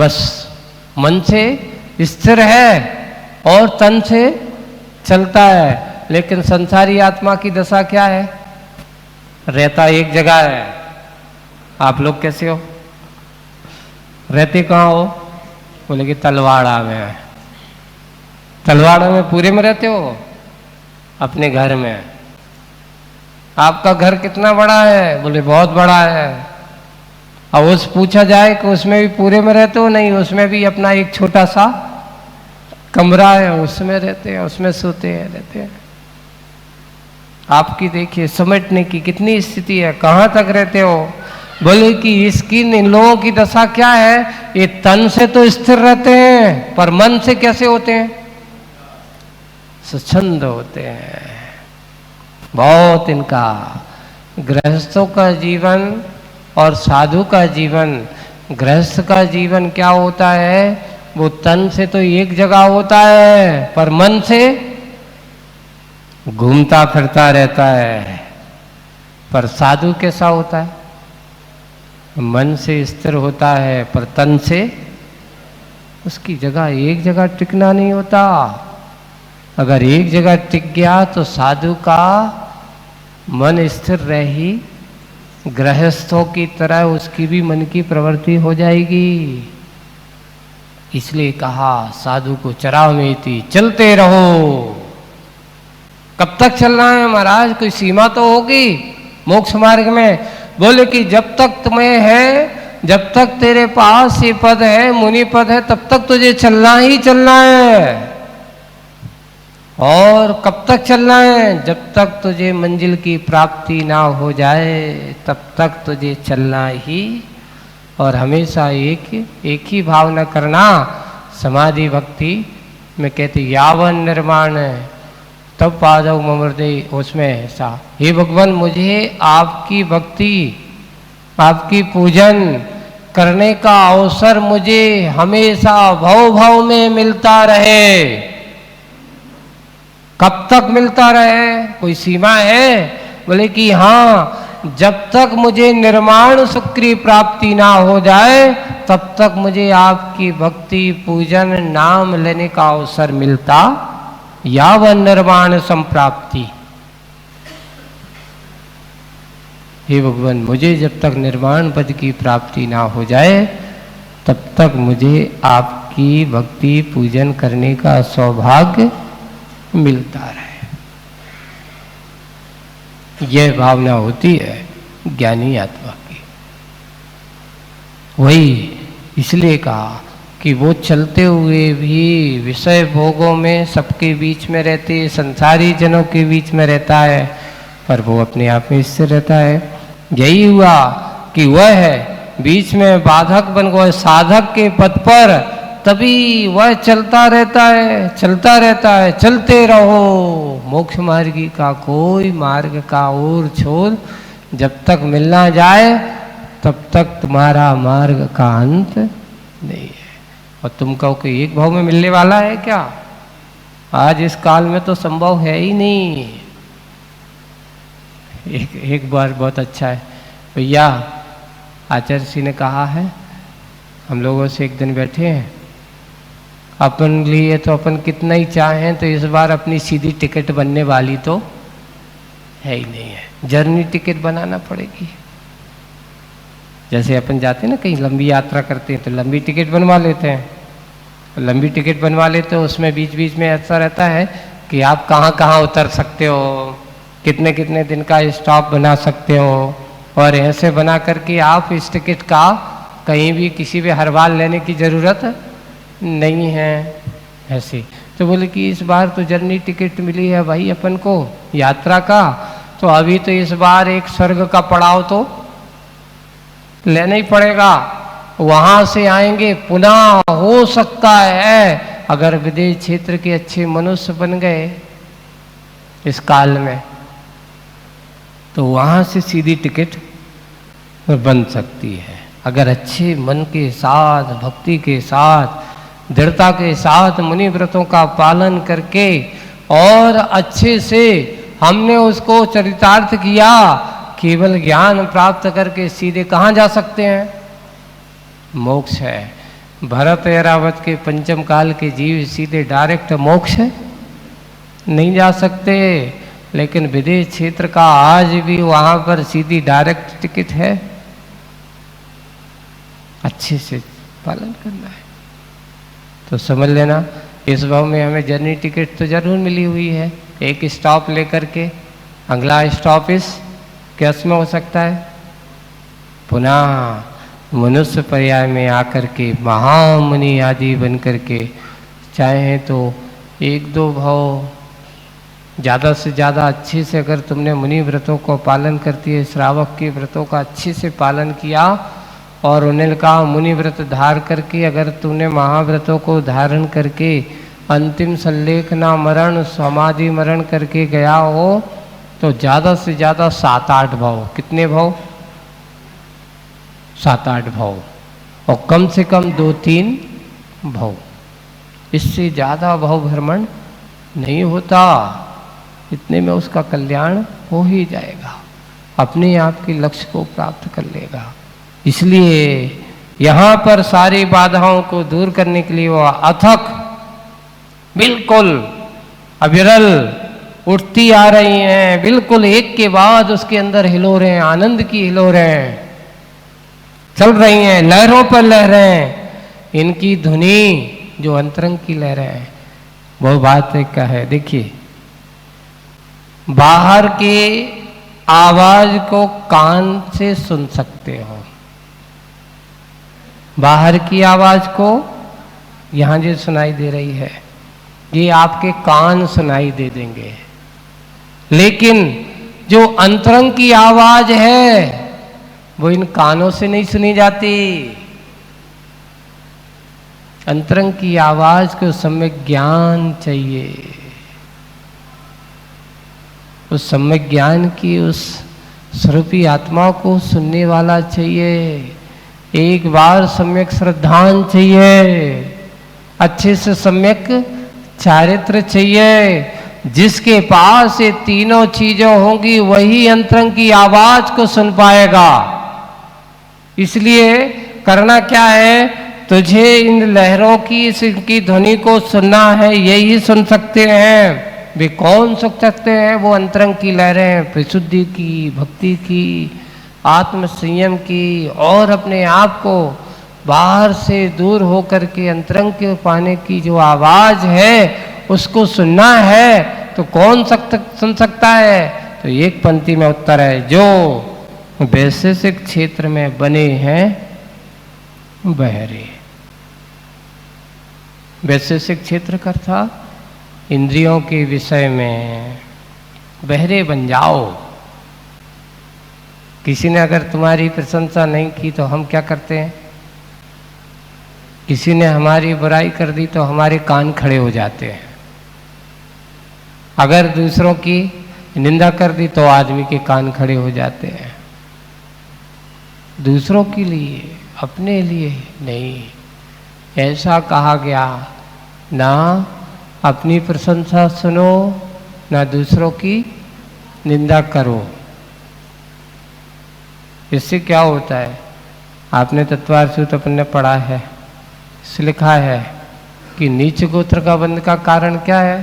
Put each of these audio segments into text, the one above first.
बस मन से स्थिर है और तन से चलता है। लेकिन संसारी आत्मा की दशा क्या है? रहता एक जगह है। आप लोग कैसे हो? रहते कहाँ हो? बोले कि तलवाड़ा में। तलवाड़ा में पूरे में रहते हो? अपने घर में। आपका घर कितना बड़ा है? बोले बहुत बड़ा है। अब उस पूछा जाए कि उसमें भी पूरे में रहते हो? नहीं, उसमें भी अपना एक छोटा सा कमरा है, उसमें रहते हैं, उसमें सोते हैं, रहते हैं। आपकी देखिए समेटने की कितनी स्थिति है, कहाँ तक रहते हो? बोले कि इसकी इन लोगों की दशा क्या है, ये तन से तो स्थिर रहते हैं पर मन से कैसे होते हैं? स्वच्छंद होते हैं। बहुत इनका गृहस्थों का जीवन और साधु का जीवन, गृहस्थ का जीवन क्या होता है, वो तन से तो एक जगह होता है पर मन से घूमता फिरता रहता है। पर साधु कैसा होता है? मन से स्थिर होता है पर तन से उसकी जगह एक जगह टिकना नहीं होता। अगर एक जगह टिक गया तो साधु का मन स्थिर रही, गृहस्थों की तरह उसकी भी मन की प्रवृत्ति हो जाएगी। इसलिए कहा साधु को चरामेति, चलते रहो। कब तक चलना है महाराज? कोई सीमा तो होगी मोक्ष मार्ग में। बोले कि जब तक तुम्हें है, जब तक तेरे पास ये पद है, मुनि पद है, तब तक तुझे चलना ही चलना है। और कब तक चलना है? जब तक तुझे मंजिल की प्राप्ति ना हो जाए तब तक तुझे चलना ही। और हमेशा एक ही भावना करना। समाधि भक्ति में कहते यावन निर्माण तब पादव ममृदे, उसमें ऐसा, हे भगवान मुझे आपकी भक्ति, आपकी पूजन करने का अवसर मुझे हमेशा भव भव में मिलता रहे। कब तक मिलता रहे? कोई सीमा है? बोले कि हाँ, जब तक मुझे निर्माण सुख की प्राप्ति ना हो जाए तब तक मुझे आपकी भक्ति पूजन नाम लेने का अवसर मिलता। यावन निर्वाण संप्राप्ति, हे भगवान मुझे जब तक निर्वाण पद की प्राप्ति ना हो जाए तब तक मुझे आपकी भक्ति पूजन करने का सौभाग्य मिलता रहे। यह भावना होती है ज्ञानी आत्मा की। वही इसलिए कहा कि वो चलते हुए भी विषय भोगों में सबके बीच में रहते, संसारी जनों के बीच में रहता है, पर वो अपने आप में स्थिर रहता है। यही हुआ कि वह है बीच में बाधक बन गए साधक के पद पर, तभी वह चलता रहता है, चलता रहता है। चलते रहो, मोक्ष मार्गी का कोई मार्ग का और छोर जब तक मिल ना जाए तब तक तुम्हारा मार्ग का अंत नहीं है। और तुम कहो कि एक भाव में मिलने वाला है क्या? आज इस काल में तो संभव है ही नहीं। एक बार बहुत अच्छा है भैया, आचार्य जी ने कहा है, हम लोगों से एक दिन बैठे हैं, अपन लिए तो अपन कितना ही चाहें तो इस बार अपनी सीधी टिकट बनने वाली तो है ही नहीं है, जर्नी टिकट बनाना पड़ेगी। जैसे अपन जाते हैं ना कहीं लंबी यात्रा करते हैं तो लंबी टिकट बनवा लेते हैं, लंबी टिकट बनवा लेते हो, उसमें बीच बीच में ऐसा रहता है कि आप कहाँ कहाँ उतर सकते हो, कितने कितने दिन का स्टॉप बना सकते हो, और ऐसे बना करके आप इस टिकट का कहीं भी किसी भी हर बार लेने की ज़रूरत नहीं है। ऐसे तो बोले कि इस बार तो जर्नी टिकट मिली है भाई अपन को यात्रा का, तो अभी तो इस बार एक स्वर्ग का पड़ाव तो लेना ही पड़ेगा। वहाँ से आएंगे, पुनः हो सकता है अगर विदेश क्षेत्र के अच्छे मनुष्य बन गए इस काल में तो वहाँ से सीधी टिकट बन सकती है। अगर अच्छे मन के साथ, भक्ति के साथ, दृढ़ता के साथ मुनि व्रतों का पालन करके और अच्छे से हमने उसको चरितार्थ किया, केवल ज्ञान प्राप्त करके सीधे कहाँ जा सकते हैं? मोक्ष है। भरत ऐरावत के पंचम काल के जीव सीधे डायरेक्ट मोक्ष नहीं जा सकते, लेकिन विदेश क्षेत्र का आज भी वहां पर सीधी डायरेक्ट टिकट है। अच्छे से पालन करना है तो समझ लेना इस भाव में हमें जर्नी टिकट तो जरूर मिली हुई है। एक स्टॉप लेकर के अगला स्टॉप इस कैस में हो सकता है, पुनः मनुष्य पर्याय में आकर के महामुनि आदि बन करके चाहे तो एक दो भाव ज़्यादा से ज़्यादा अच्छे से अगर तुमने मुनि व्रतों को पालन करती है, श्रावक के व्रतों का अच्छे से पालन किया और उन्हें कहा मुनि व्रत धार करके अगर तुमने महाव्रतों को धारण करके अंतिम संलेखना मरण समाधि मरण करके गया हो तो ज़्यादा से ज़्यादा 7-8 भाव, कितने भाव? 7-8 भाव, और कम से कम 2-3 भाव, इससे ज़्यादा भाव भ्रमण नहीं होता। इतने में उसका कल्याण हो ही जाएगा, अपने आप के लक्ष्य को प्राप्त कर लेगा। इसलिए यहाँ पर सारी बाधाओं को दूर करने के लिए वो अथक बिल्कुल अविरल उठती आ रही हैं, बिल्कुल एक के बाद उसके अंदर हिलोरें, आनंद की हिलोरें चल रही हैं, लहरों पर लहरें। इनकी धुनी जो अंतरंग की लहरें हैं वो बात एक का है। देखिए बाहर के आवाज को कान से सुन सकते हो, बाहर की आवाज को यहां जो सुनाई दे रही है ये आपके कान सुनाई दे देंगे, लेकिन जो अंतरंग की आवाज है वो इन कानों से नहीं सुनी जाती। अंतरंग की आवाज को सम्यक ज्ञान चाहिए, उस सम्यक ज्ञान की उस स्वरूपी आत्मा को सुनने वाला चाहिए। एक बार सम्यक श्रद्धान चाहिए, अच्छे से सम्यक चारित्र चाहिए। जिसके पास ये तीनों चीजें होंगी वही अंतरंग की आवाज को सुन पाएगा। इसलिए करना क्या है, तुझे इन लहरों की इनकी ध्वनि को सुनना है, यही सुन सकते हैं। वे कौन सुन सकते हैं? वो अंतरंग की लहरें, विशुद्धि की, भक्ति की, आत्म संयम की, और अपने आप को बाहर से दूर होकर के अंतरंग के पाने की जो आवाज है उसको सुनना है। तो कौन सुन सकता है? तो एक पंक्ति में उत्तर है, जो वैशेषिक क्षेत्र में बने हैं बहरे। वैशेषिक क्षेत्र का था इंद्रियों के विषय में बहरे बन जाओ। किसी ने अगर तुम्हारी प्रशंसा नहीं की तो हम क्या करते हैं? किसी ने हमारी बुराई कर दी तो हमारे कान खड़े हो जाते हैं। अगर दूसरों की निंदा कर दी तो आदमी के कान खड़े हो जाते हैं। दूसरों के लिए, अपने लिए नहीं। ऐसा कहा गया, ना अपनी प्रशंसा सुनो ना दूसरों की निंदा करो। इससे क्या होता है? आपने तत्वार सूत्र अपन ने पढ़ा है, इससे लिखा है कि नीच गोत्र का बंध का कारण क्या है,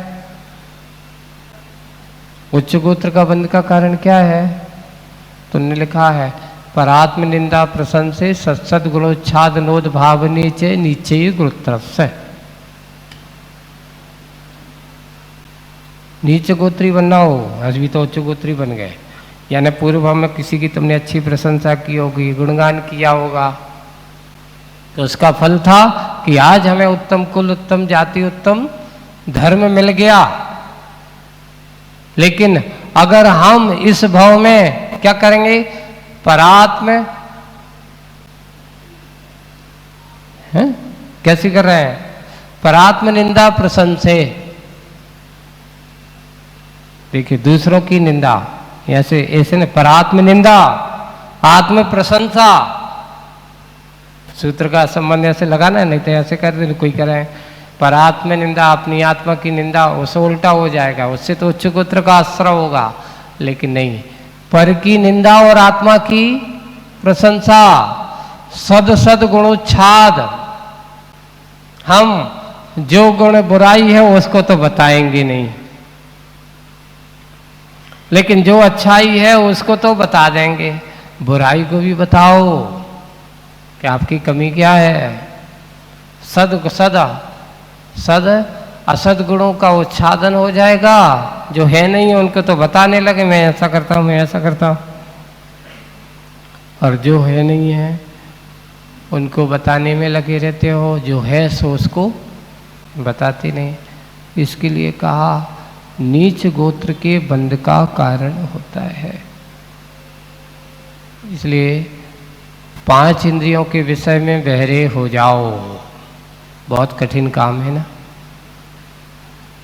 उच्च गोत्र का बंध का कारण क्या है? तुमने लिखा है परात्म निंदा प्रशंसे सत्सद गुणोच्छाद नोद भाव नीचे नीचे ही गुरुत्रफ से। नीच गोत्री बनना हो, आज भी तो उच्च गोत्री बन गए। यानी पूर्व भाव में किसी की तुमने अच्छी प्रशंसा की होगी, गुणगान किया होगा, तो उसका फल था कि आज हमें उत्तम कुल, उत्तम जाति, उत्तम धर्म मिल गया। लेकिन अगर हम इस भाव में क्या करेंगे, परात्म है कैसे कर रहे हैं, परात्म निंदा प्रशंसे। देखिए दूसरों की निंदा ऐसे ऐसे न, परात्म निंदा, आत्म प्रशंसा। सूत्र का संबंध ऐसे लगाना, नहीं तो ऐसे कर दे कोई करे परात्म निंदा, अपनी आत्मा की निंदा, उससे उल्टा हो जाएगा, उससे तो उच्च गोत्र का आश्रय होगा। लेकिन नहीं, पर की निंदा और आत्मा की प्रशंसा, सद सद गुणोच्छाद, हम जो गुण बुराई है उसको तो बताएंगे नहीं, लेकिन जो अच्छाई है उसको तो बता देंगे। बुराई को भी बताओ कि आपकी कमी क्या है। सद असद गुणों का उच्छादन हो जाएगा, जो है नहीं उनको तो बताने लगे मैं ऐसा करता हूं, मैं ऐसा करता हूं, और जो है नहीं है उनको बताने में लगे रहते हो, जो है सो उसको बताते नहीं। इसके लिए कहा नीच गोत्र के बंध का कारण होता है। इसलिए 5 इंद्रियों के विषय में बहरे हो जाओ। बहुत कठिन काम है ना?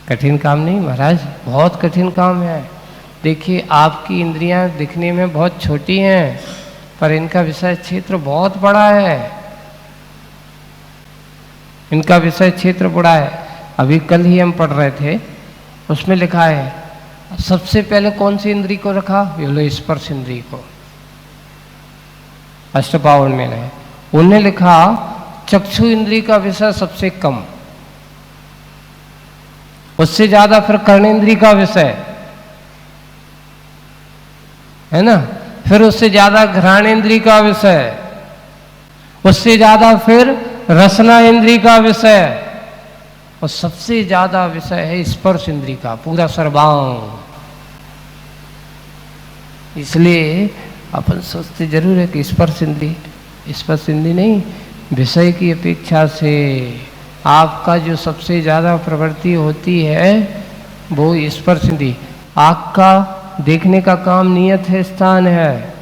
कठिन काम नहीं महाराज, बहुत कठिन काम है। देखिए आपकी इंद्रियां दिखने में बहुत छोटी हैं, पर इनका विषय क्षेत्र बहुत बड़ा है। इनका विषय क्षेत्र बड़ा है। अभी कल ही हम पढ़ रहे थे, उसमें लिखा है सबसे पहले कौन सी इंद्री को रखा? बोलो स्पर्श इंद्री को। अष्टपावन में है, उन्हें लिखा चक्षु इंद्री का विषय सबसे कम, उससे ज्यादा फिर कर्णेंद्री का विषय है ना, फिर उससे ज्यादा घ्राणेंद्री का विषय, उससे ज्यादा फिर रसना इंद्री का विषय, और सबसे ज्यादा विषय है स्पर्श इंद्री का, पूरा सर्वांग। इसलिए अपन सोचते जरूर है कि स्पर्श इंद्री नहीं, विषय की अपेक्षा से आपका जो सबसे ज्यादा प्रवृत्ति होती है वो स्पर्श इंद्री। आँख का देखने का काम नियत है, स्थान है,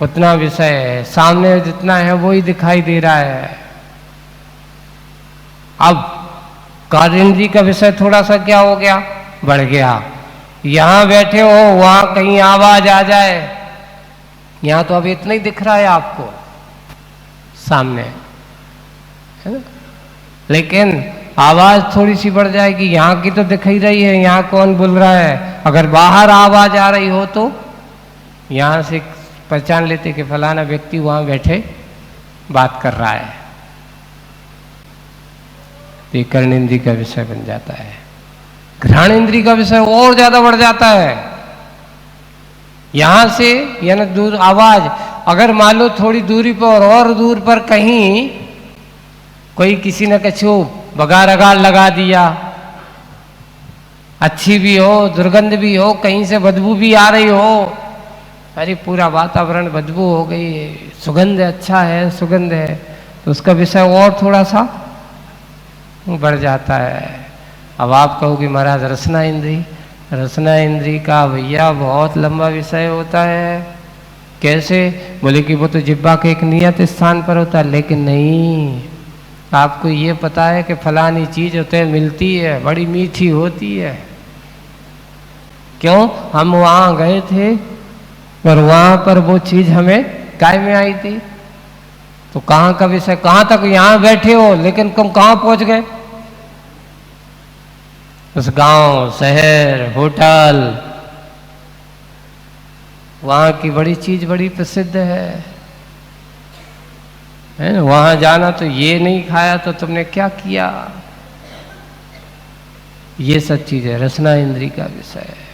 उतना विषय है, सामने जितना है वो ही दिखाई दे रहा है। अब कार्य का विषय थोड़ा सा क्या हो गया, बढ़ गया। यहां बैठे हो, वहां कहीं आवाज आ जाए, यहां तो अभी इतना ही दिख रहा है आपको सामने, है ना, लेकिन आवाज थोड़ी सी बढ़ जाएगी, यहाँ की तो दिख ही रही है, यहाँ कौन बोल रहा है। अगर बाहर आवाज आ रही हो तो यहाँ से पहचान लेते कि फलाना व्यक्ति वहां बैठे बात कर रहा है। ये कर्णेंद्री का विषय बन जाता है। घ्राणेंद्री का विषय और ज्यादा बढ़ जाता है। यहां से यानी दूर आवाज, अगर मान लो थोड़ी दूरी पर और दूर पर कहीं कोई किसी ने कछु बगार अगार लगा दिया, अच्छी भी हो दुर्गंध भी हो, कहीं से बदबू भी आ रही हो, अरे पूरा वातावरण बदबू हो गई है, सुगंध अच्छा है, सुगंध है, तो उसका विषय और थोड़ा सा बढ़ जाता है। अब आप कहोगे महाराज रसना इंद्री का भैया बहुत लंबा विषय होता है। कैसे? बोले कि वो तो जिब्बा के एक नियत स्थान पर होता है, लेकिन नहीं, आपको ये पता है कि फलानी चीज होते मिलती है, बड़ी मीठी होती है। क्यों? हम वहां गए थे और वहां पर वो चीज हमें काय में आई थी। तो कहाँ का विषय, कहाँ तक यहां बैठे हो, लेकिन तुम कहाँ पहुंच गए? उस गांव, शहर, होटल, वहां की बड़ी चीज बड़ी प्रसिद्ध है ना। वहां जाना तो ये नहीं खाया तो तुमने क्या किया, ये सब चीज है, रसना इंद्री का विषय है।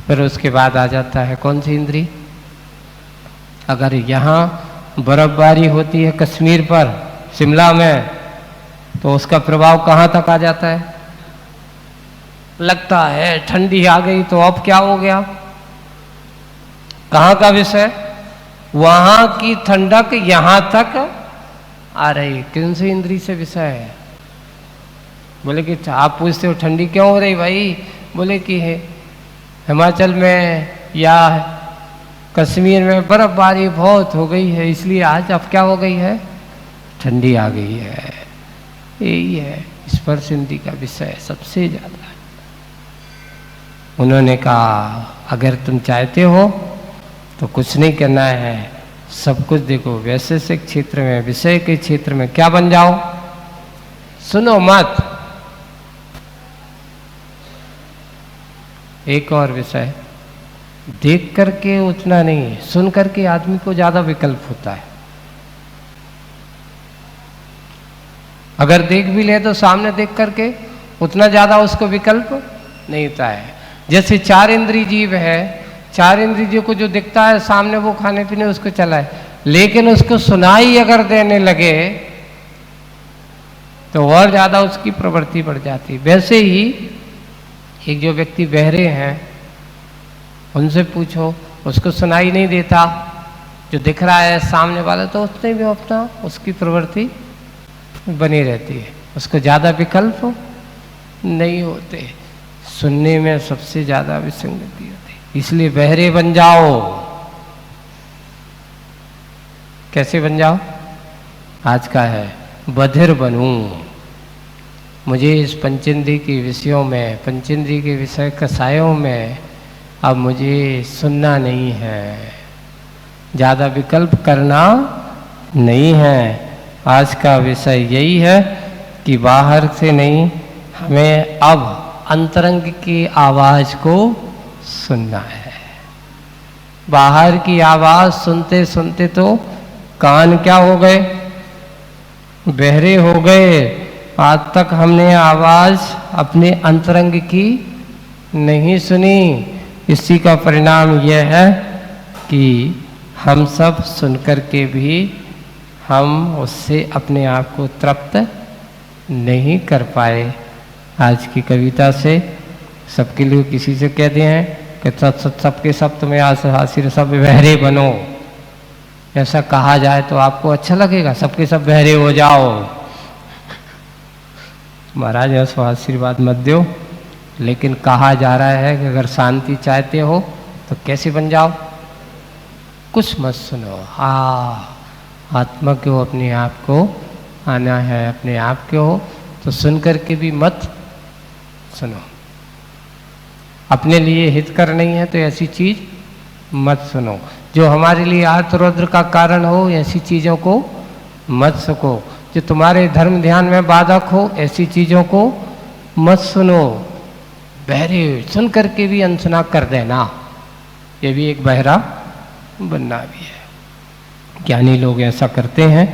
फिर उसके बाद आ जाता है कौन सी इंद्री? अगर यहाँ बर्फबारी होती है कश्मीर पर, शिमला में, तो उसका प्रभाव कहाँ तक आ जाता है? लगता है ठंडी आ गई तो अब क्या हो गया? कहाँ का विषय? वहां की ठंडक यहां तक आ रही, कौन सी इंद्री से विषय है? बोले कि आप पूछते हो ठंडी क्यों हो रही भाई? बोले कि है हिमाचल में या कश्मीर में बर्फबारी बहुत हो गई है, इसलिए आज अब क्या हो गई है? ठंडी आ गई है। यही है स्पर्श इंद्री का विषय सबसे ज्यादा। उन्होंने कहा अगर तुम चाहते हो तो कुछ नहीं करना है, सब कुछ देखो, वैशेषिक क्षेत्र में, विषय के क्षेत्र में क्या बन जाओ, सुनो मत। एक और विषय, देख करके उतना नहीं, सुन करके आदमी को ज्यादा विकल्प होता है। अगर देख भी ले तो सामने देख करके उतना ज़्यादा उसको विकल्प नहीं होता है। जैसे 4 इंद्रिय जीव है, 4 इंद्रिय जीव को जो दिखता है सामने वो खाने पीने उसको चला है, लेकिन उसको सुनाई अगर देने लगे तो और ज़्यादा उसकी प्रवृत्ति बढ़ जाती। वैसे ही एक जो व्यक्ति बहरे हैं उनसे पूछो, उसको सुनाई नहीं देता, जो दिख रहा है सामने वाला, तो उसने भी अपना उसकी प्रवृत्ति बनी रहती है, उसको ज़्यादा विकल्प नहीं होते। सुनने में सबसे ज़्यादा विसंगति होती, इसलिए बहरे बन जाओ। कैसे बन जाओ? आज का है बधिर बनूं। मुझे इस पंचेंद्रिय के विषयों में, पंचेंद्रिय के विषय कसायों में अब मुझे सुनना नहीं है, ज़्यादा विकल्प करना नहीं है। आज का विषय यही है कि बाहर से नहीं, हमें अब अंतरंग की आवाज़ को सुनना है। बाहर की आवाज़ सुनते सुनते तो कान क्या हो गए? बहरे हो गए। आज तक हमने आवाज़ अपने अंतरंग की नहीं सुनी। इसी का परिणाम यह है कि हम सब सुनकर के भी हम उससे अपने आप को तृप्त नहीं कर पाए। आज की कविता से सबके लिए किसी से कह दिए हैं कि सबके सब तुम्हें आशीर सब बहरे बनो, ऐसा कहा जाए तो आपको अच्छा लगेगा? सबके सब बहरे हो जाओ। महाराज ऐसा आशीर्वाद मत दो। लेकिन कहा जा रहा है कि अगर शांति चाहते हो तो कैसे बन जाओ? कुछ मत सुनो। आत्मा को अपने आप को आना है, अपने आप के हो तो सुन करके भी मत सुनो। अपने लिए हितकर नहीं है तो ऐसी चीज मत सुनो। जो हमारे लिए आर्तरौद्र का कारण हो ऐसी चीजों को मत सुनो। जो तुम्हारे धर्म ध्यान में बाधक हो ऐसी चीजों को मत सुनो। बहरे सुन करके भी अनसुना कर देना, ये भी एक बहरा बनना भी है। ज्ञानी लोग ऐसा करते हैं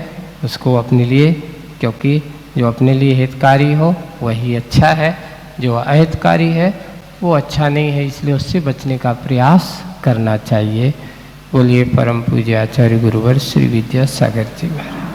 उसको अपने लिए, क्योंकि जो अपने लिए हितकारी हो वही अच्छा है, जो अहितकारी है वो अच्छा नहीं है, इसलिए उससे बचने का प्रयास करना चाहिए। बोलिए परम पूज्य आचार्य गुरुवर श्री विद्यासागर जी महाराज।